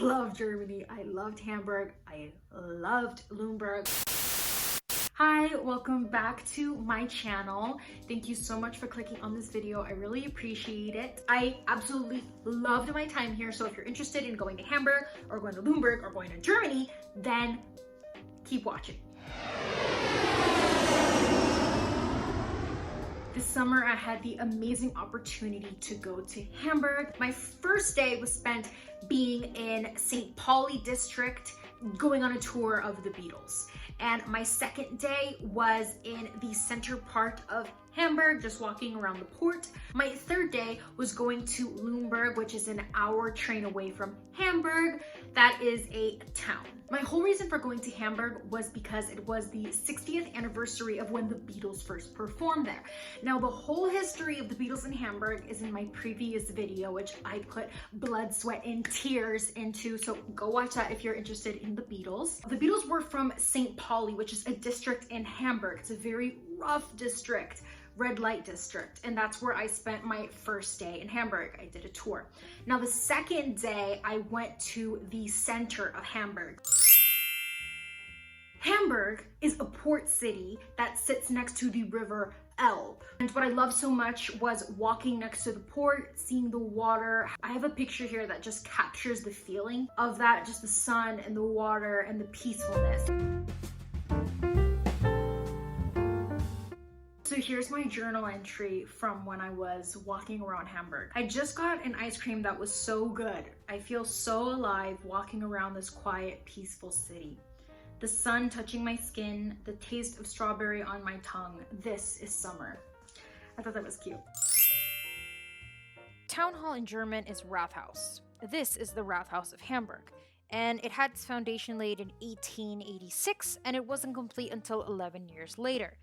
love Germany. I loved Hamburg. I loved Nuremberg. Hi, welcome back to my channel. Thank you so much for clicking on this video. I really appreciate it. I absolutely loved my time here. So if you're interested in going to Hamburg or going to Nuremberg or going to Germany, then keep watching. This summer, I had the amazing opportunity to go to Hamburg. My first day was spent being in St. Pauli district, going on a tour of the Beatles. And my second day was in the center part of Hamburg, just walking around the port. My third day was going to Nuremberg, which is an hour train away from Hamburg. That is a town. My whole reason for going to Hamburg was because it was the 60th anniversary of when the Beatles first performed there. Now, the whole history of the Beatles in Hamburg is in my previous video, which I put blood, sweat, and tears into, so go watch that if you're interested in the Beatles. The Beatles were from St. Pauli, which is a district in Hamburg. It's a very rough district, red light district, and that's where I spent my first day in Hamburg. I did a tour. Now, the second day, I went to the center of Hamburg. Hamburg is a port city that sits next to the river Elbe. And what I loved so much was walking next to the port, seeing the water. I have a picture here that just captures the feeling of that, just the sun and the water and the peacefulness. So here's my journal entry from when I was walking around Hamburg. I just got an ice cream that was so good. I feel so alive walking around this quiet, peaceful city. The sun touching my skin, the taste of strawberry on my tongue. This is summer. I thought that was cute. Town hall in German is Rathaus. This is the Rathaus of Hamburg, and it had its foundation laid in 1886, and it wasn't complete until 11 years later.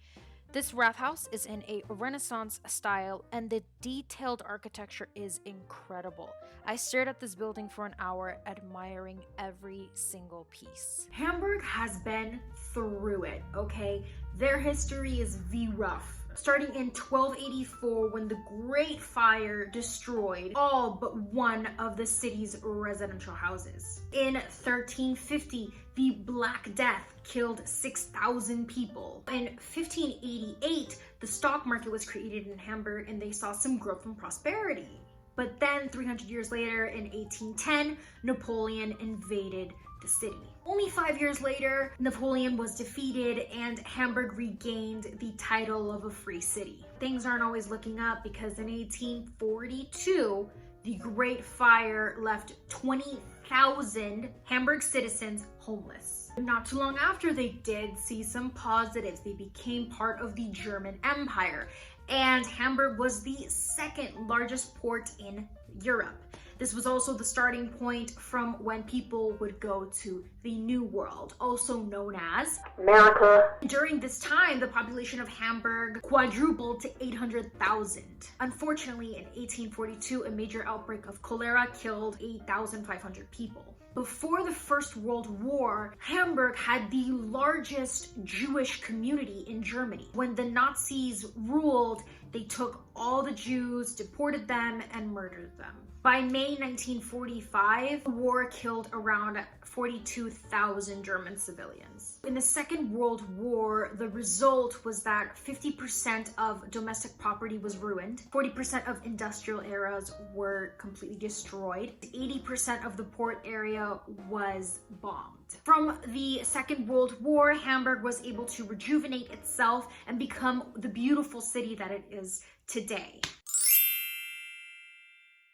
This Rathaus is in a Renaissance style, and the detailed architecture is incredible. I stared at this building for an hour, admiring every single piece. Hamburg has been through it, okay? Their history is rough. Starting in 1284, when the Great Fire destroyed all but one of the city's residential houses. In 1350, the Black Death killed 6,000 people. In 1588, the stock market was created in Hamburg and they saw some growth and prosperity. But then 300 years later, in 1810, Napoleon invaded the city. Only 5 years later, Napoleon was defeated and Hamburg regained the title of a free city. Things aren't always looking up because in 1842, the Great Fire left 20,000 Hamburg citizens homeless. Not too long after, they did see some positives. They became part of the German Empire, and Hamburg was the second largest port in Europe. This was also the starting point from when people would go to the New World, also known as America. During this time, the population of Hamburg quadrupled to 800,000. Unfortunately, in 1842, a major outbreak of cholera killed 8,500 people. Before the First World War, Hamburg had the largest Jewish community in Germany. When the Nazis ruled, they took all the Jews, deported them, and murdered them. By May 1945, the war killed around 42,000 German civilians. In the Second World War, the result was that 50% of domestic property was ruined, 40% of industrial areas were completely destroyed, 80% of the port area was bombed. From the Second World War, Hamburg was able to rejuvenate itself and become the beautiful city that it is today.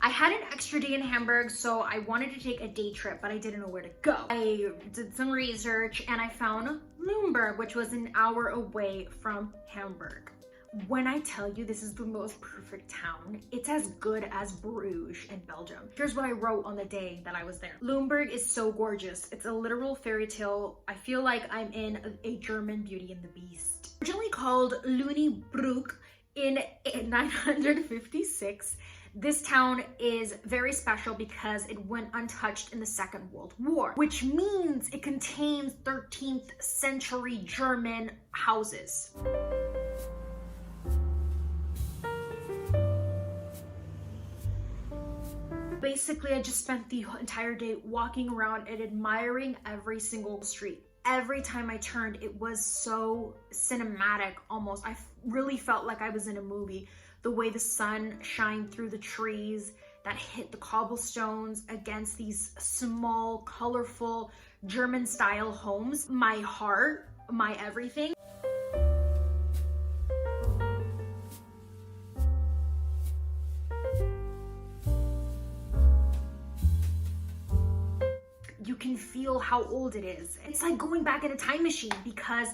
I had an extra day in Hamburg, so I wanted to take a day trip, but I didn't know where to go. I did some research and I found Nuremberg, which was an hour away from Hamburg. When I tell you this is the most perfect town, it's as good as Bruges in Belgium. Here's what I wrote on the day that I was there. Nuremberg is so gorgeous. It's a literal fairy tale. I feel like I'm in a German Beauty and the Beast. Originally called Lüneburg in 956, this town is very special because it went untouched in the Second World War, which means it contains 13th century German houses. basically, I just spent the entire day walking around and admiring every single street. Every time I turned, it was so cinematic almost. I really felt like I was in a movie. The way the sun shined through the trees that hit the cobblestones against these small, colorful German-style homes. My heart, my everything. You can feel how old it is. It's like going back in a time machine because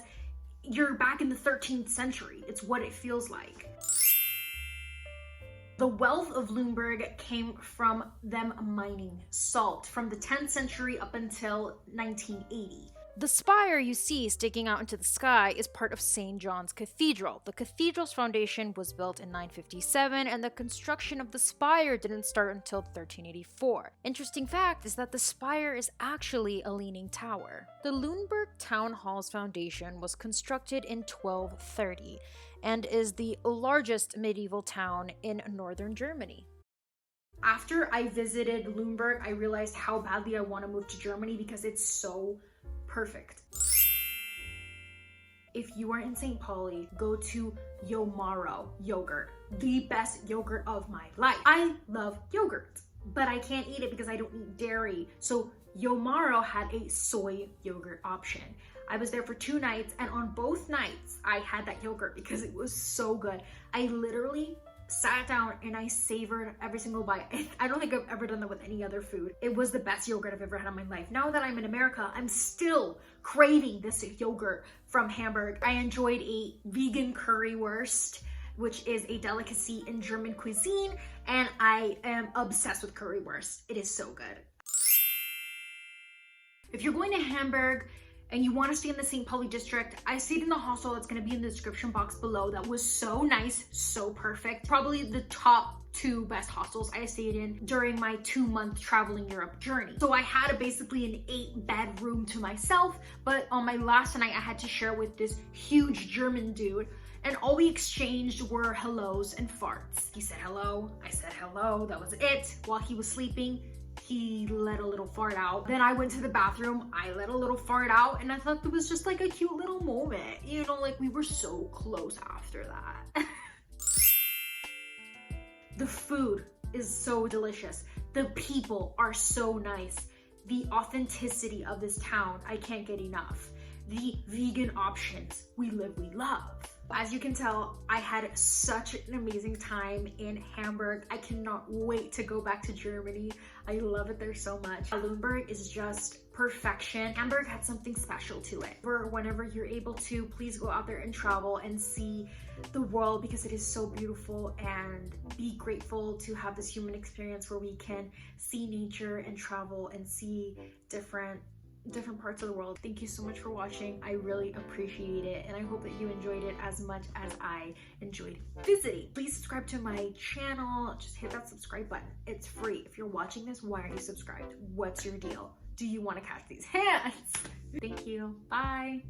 you're back in the 13th century. It's what it feels like. The wealth of Lüneburg came from them mining salt from the 10th century up until 1980. The spire you see sticking out into the sky is part of St. John's Cathedral. The cathedral's foundation was built in 957, and the construction of the spire didn't start until 1384. Interesting fact is that the spire is actually a leaning tower. The Lüneburg Town Hall's foundation was constructed in 1230 and is the largest medieval town in northern Germany. After I visited Lüneburg, I realized how badly I want to move to Germany because it's so perfect. If you are in St. Pauli, go to Yomaro yogurt, the best yogurt of my life. I love yogurt, but I can't eat it because I don't eat dairy. So Yomaro had a soy yogurt option. I was there for 2 nights, and on both nights I had that yogurt because it was so good. I literally sat down and I savored every single bite. I don't think I've ever done that with any other food. It was the best yogurt I've ever had in my life. Now that I'm in America, I'm still craving this yogurt from Hamburg. I enjoyed a vegan currywurst, which is a delicacy in German cuisine, and I am obsessed with currywurst. It is so good. If you're going to Hamburg and you want to stay in the St. Pauli district, I stayed in the hostel that's going to be in the description box below. That was so nice, so perfect. Probably the top 2 best hostels I stayed in during my 2-month traveling Europe journey. So I had basically an 8-bed room to myself, but on my last night I had to share with this huge German dude, and all we exchanged were hellos and farts. He said hello, I said hello, that was it. While he was sleeping, he let a little fart out. Then I went to the bathroom, I let a little fart out, and I thought it was just like a cute little moment. You know, like we were so close after that. The food is so delicious. The people are so nice. The authenticity of this town, I can't get enough. The vegan options, we live, we love. As you can tell, I had such an amazing time in Hamburg. I cannot wait to go back to Germany. I love it there so much. Lüneburg is just perfection. Hamburg had something special to it. Whenever you're able to, please go out there and travel and see the world because it is so beautiful, and be grateful to have this human experience where we can see nature and travel and see different parts of the world. Thank you so much for watching. I really appreciate it, and I hope that you enjoyed it as much as I enjoyed visiting. Please subscribe to my channel. Just hit that subscribe button. It's free. If you're watching this, why aren't you subscribed? What's your deal? Do you want to catch these hands? Thank you. Bye.